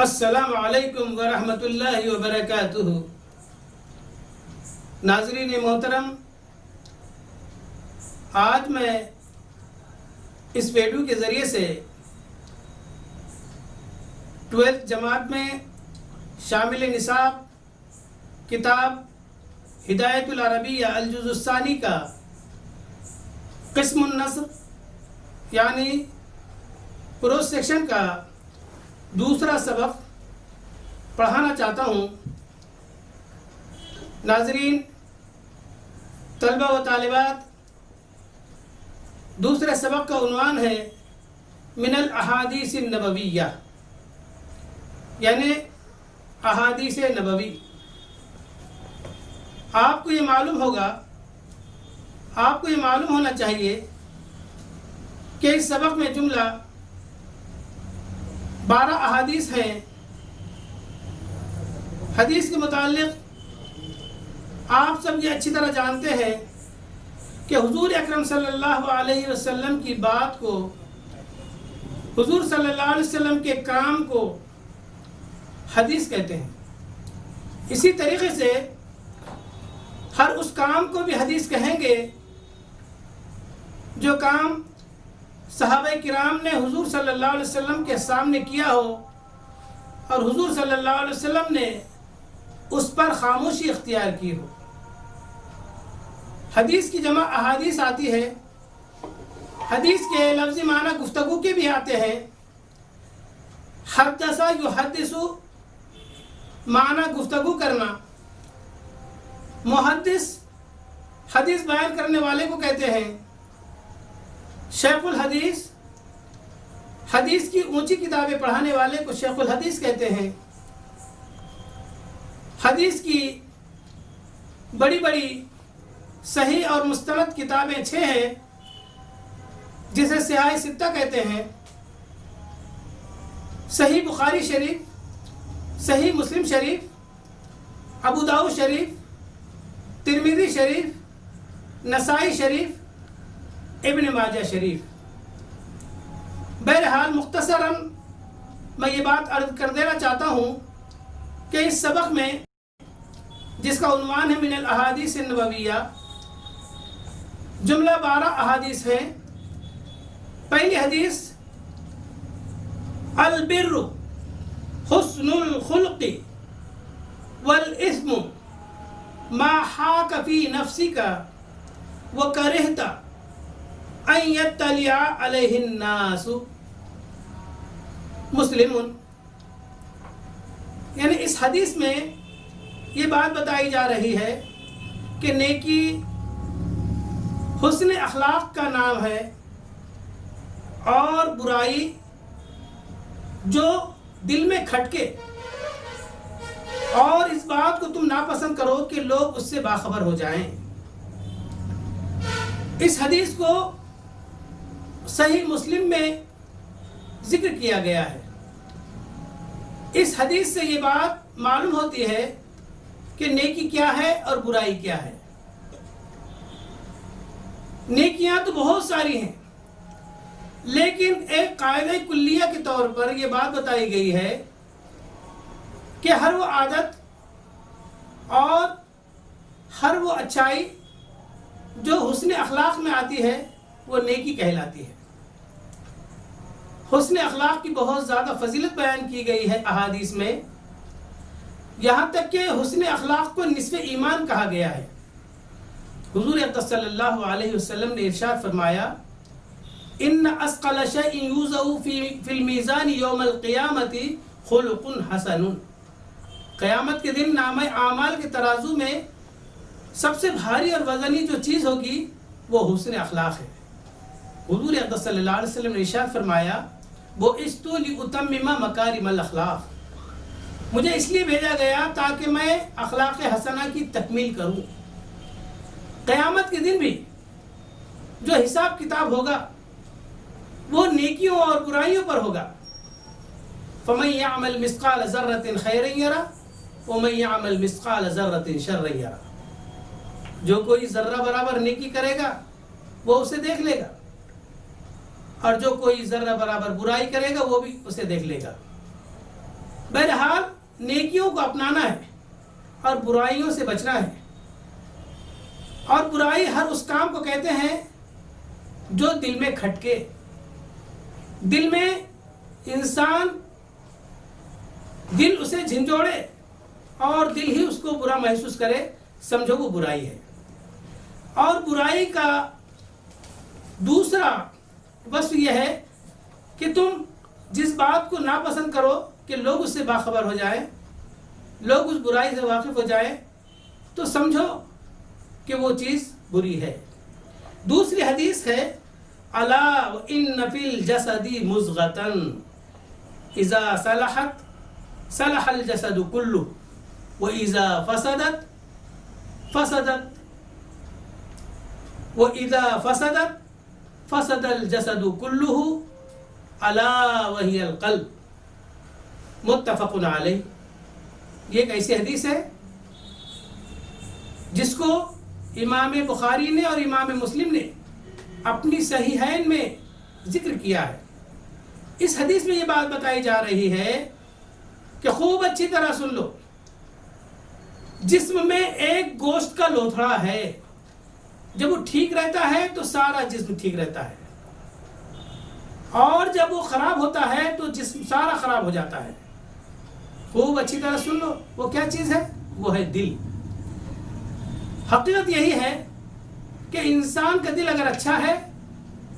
السلام علیکم ورحمۃ اللہ وبرکاتہ۔ ناظرین محترم، آج میں اس ویڈیو کے ذریعے سے 12th جماعت میں شامل نصاب کتاب ہدایت العربیہ الجزء الثانی کا قسم النثر یعنی کراس سیکشن کا دوسرا سبق پڑھانا چاہتا ہوں۔ ناظرین، طلبہ و طالبات، دوسرے سبق کا عنوان ہے من الاحادیث النبویہ یعنی احادیث نبوی۔ آپ کو یہ معلوم ہونا چاہیے کہ اس سبق میں جملہ 12 احادیث ہیں۔ حدیث کے متعلق آپ سب یہ اچھی طرح جانتے ہیں کہ حضور اکرم صلی اللہ علیہ وسلم کی بات کو، حضور صلی اللہ علیہ وسلم کے کام کو حدیث کہتے ہیں۔ اسی طریقے سے ہر اس کام کو بھی حدیث کہیں گے جو کام صحابہ کرام نے حضور صلی اللہ علیہ وسلم کے سامنے کیا ہو اور حضور صلی اللہ علیہ وسلم نے اس پر خاموشی اختیار کی ہو۔ حدیث کی جمع احادیث آتی ہے۔ حدیث کے لفظی معنی گفتگو کے بھی آتے ہیں۔ حدث یحدث معنی گفتگو کرنا۔ محدث حدیث بیان کرنے والے کو کہتے ہیں۔ شیخ الحدیث حدیث کی اونچی کتابیں پڑھانے والے کو شیخ الحدیث کہتے ہیں۔ حدیث کی بڑی بڑی صحیح اور مستند کتابیں 6 ہیں جسے صحاح ستہ کہتے ہیں۔ صحیح بخاری شریف، صحیح مسلم شریف، ابو داؤد شریف، ترمذی شریف، نسائی شریف، ابن ماجہ شریف۔ بہرحال مختصراً میں یہ بات عرض کر دینا چاہتا ہوں کہ اس سبق میں جس کا عنوان ہے من الاحادیث النبویہ، جملہ 12 احادیث ہیں۔ پہلی حدیث البر حسن الخلق والاثم ما حاک فی نفسک وکرہت ان یطلع علیہ الناس۔ مسلم۔ یعنی اس حدیث میں یہ بات بتائی جا رہی ہے کہ نیکی حسن اخلاق کا نام ہے اور برائی جو دل میں کھٹکے اور اس بات کو تم ناپسند کرو کہ لوگ اس سے باخبر ہو جائیں۔ اس حدیث کو صحیح مسلم میں ذکر کیا گیا ہے۔ اس حدیث سے یہ بات معلوم ہوتی ہے کہ نیکی کیا ہے اور برائی کیا ہے۔ نیکیاں تو بہت ساری ہیں، لیکن ایک قاعدہ کلیہ کے طور پر یہ بات بتائی گئی ہے کہ ہر وہ عادت اور ہر وہ اچھائی جو حسن اخلاق میں آتی ہے وہ نیکی کہلاتی ہے۔ حسن اخلاق کی بہت زیادہ فضیلت بیان کی گئی ہے احادیث میں، یہاں تک کہ حسن اخلاق کو نصف ایمان کہا گیا ہے۔ حضور اقدس صلی اللہ علیہ وسلم نے ارشاد فرمایا ان اثقل شیء یوضع فی المیزان یوم القیامت خلق حسن۔ قیامت کے دن نامہ اعمال کے ترازو میں سب سے بھاری اور وزنی جو چیز ہوگی وہ حسن اخلاق ہے۔ حضور اقدس صلی اللہ علیہ وسلم نے ارشاد فرمایا بُعِثْتُ لِأُتَمِّمَ مَكَارِمَ الْأَخْلَاقِ، مجھے اس لیے بھیجا گیا تاکہ میں اخلاق حسنہ کی تکمیل کروں. قیامت کے دن بھی جو حساب کتاب ہوگا وہ نیکیوں اور برائیوں پر ہوگا. فَمَنْ يَعْمَلْ مِثْقَالَ ذَرَّةٍ خَيْرًا يَرَهُ وَمَنْ يَعْمَلْ مِثْقَالَ ذَرَّةٍ شَرًّا يَرَهُ، جو کوئی ذرہ برابر نیکی کرے گا وہ اسے دیکھ لے گا، اور جو کوئی ذرہ برابر برائی کرے گا وہ بھی اسے دیکھ لے گا. بہرحال نیکیوں کو اپنانا ہے اور برائیوں سے بچنا ہے. اور برائی ہر اس کام کو کہتے ہیں جو دل میں کھٹکے، دل میں انسان دل اسے جھنجھوڑے اور دل ہی اس کو برا محسوس کرے، سمجھو وہ برائی ہے. اور برائی کا دوسرا وصف یہ ہے کہ تم جس بات کو ناپسند کرو کہ لوگ اس سے باخبر ہو جائیں، لوگ اس برائی سے واقف ہو جائیں، تو سمجھو کہ وہ چیز بری ہے. دوسری حدیث ہے الا وان فی الجسد مضغۃ اذا صلحت صلح الجسد كله واذا فسدت فسد الجسد كله الا وهي القلب. متفق علیہ. یہ ایک ایسی حدیث ہے جس کو امام بخاری نے اور امام مسلم نے اپنی صحیحین میں ذکر کیا ہے. اس حدیث میں یہ بات بتائی جا رہی ہے کہ خوب اچھی طرح سن لو، جسم میں ایک گوشت کا لوتھڑا ہے، جب وہ ٹھیک رہتا ہے تو سارا جسم ٹھیک رہتا ہے، اور جب وہ خراب ہوتا ہے تو جسم سارا خراب ہو جاتا ہے. خوب اچھی طرح سن لو، وہ کیا چیز ہے؟ وہ ہے دل. حقیقت یہی ہے کہ انسان کا دل اگر اچھا ہے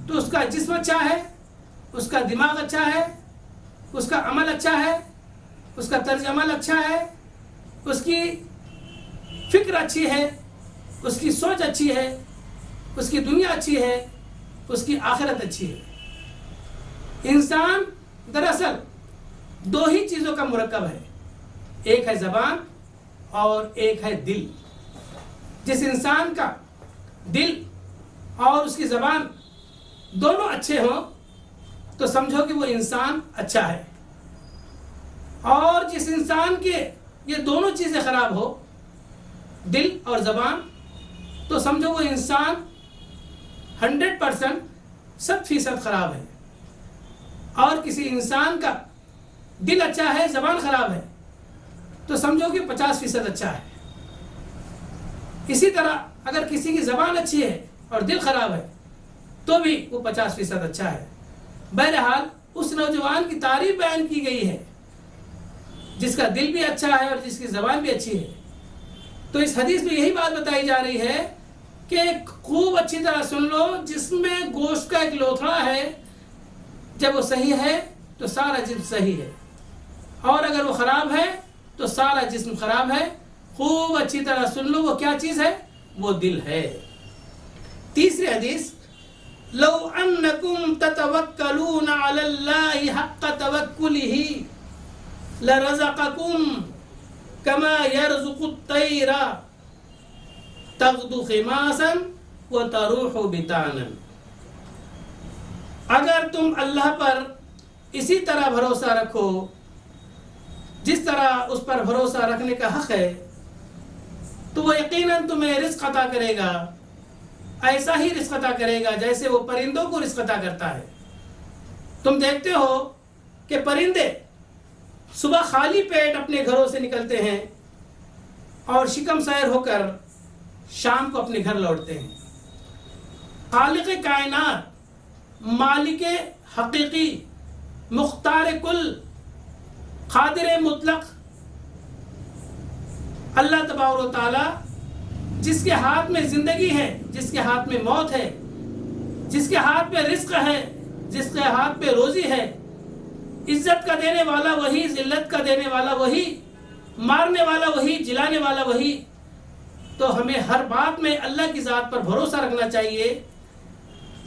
تو اس کا جسم اچھا ہے، اس کا دماغ اچھا ہے، اس کا عمل اچھا ہے، اس کا طرز عمل اچھا ہے، اس کی فکر اچھی ہے، اس کی سوچ اچھی ہے، اس کی دنیا اچھی ہے، اس کی آخرت اچھی ہے. انسان دراصل دو ہی چیزوں کا مرکب ہے، ایک ہے زبان اور ایک ہے دل. جس انسان کا دل اور اس کی زبان دونوں اچھے ہوں تو سمجھو کہ وہ انسان اچھا ہے، اور جس انسان کے یہ دونوں چیزیں خراب ہو، دل اور زبان، تو سمجھو وہ انسان 100% 100% خراب ہے. اور کسی انسان کا دل اچھا ہے، زبان خراب ہے، تو سمجھو کہ 50% اچھا ہے. اسی طرح اگر کسی کی زبان اچھی ہے اور دل خراب ہے تو بھی وہ 50% اچھا ہے. بہرحال اس نوجوان کی تعریف بیان کی گئی ہے جس کا دل بھی اچھا ہے اور جس کی زبان بھی اچھی ہے. تو اس حدیث میں یہی بات بتائی جا رہی ہے کہ خوب اچھی طرح سن لو، جس میں گوشت کا ایک لوتھڑا ہے، جب وہ صحیح ہے تو سارا جسم صحیح ہے، اور اگر وہ خراب ہے تو سارا جسم خراب ہے. خوب اچھی طرح سن لو، وہ کیا چیز ہے؟ وہ دل ہے. تیسری حدیث لو انکم تتوکلون علی اللہ حق توکلہ لرزقکم کما یرزق الطیر تغدو خماسا وتروح بطانا. اگر تم اللہ پر اسی طرح بھروسہ رکھو جس طرح اس پر بھروسہ رکھنے کا حق ہے تو وہ یقیناً تمہیں رزق عطا کرے گا، ایسا ہی رزق عطا کرے گا جیسے وہ پرندوں کو رزق عطا کرتا ہے. تم دیکھتے ہو کہ پرندے صبح خالی پیٹ اپنے گھروں سے نکلتے ہیں اور شکم سیر ہو کر شام کو اپنے گھر لوٹتے ہیں. خالق کائنات، مالک حقیقی، مختار کل، قادر مطلق اللہ تبارک و تعالی، جس کے ہاتھ میں زندگی ہے، جس کے ہاتھ میں موت ہے، جس کے ہاتھ میں رزق ہے، جس کے ہاتھ میں روزی ہے، عزت کا دینے والا وہی، ذلت کا دینے والا وہی، مارنے والا وہی، جلانے والا وہی. تو ہمیں ہر بات میں اللہ کی ذات پر بھروسہ رکھنا چاہیے.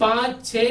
5, 6,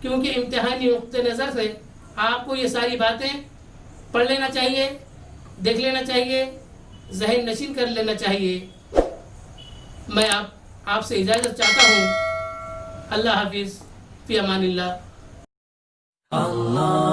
کیونکہ امتحانی نقطۂ نظر سے آپ کو یہ ساری باتیں پڑھ لینا چاہیے، دیکھ لینا چاہیے، ذہن نشین کر لینا چاہیے۔ میں آپ سے اجازت چاہتا ہوں۔ اللہ حافظ، فی امان اللہ۔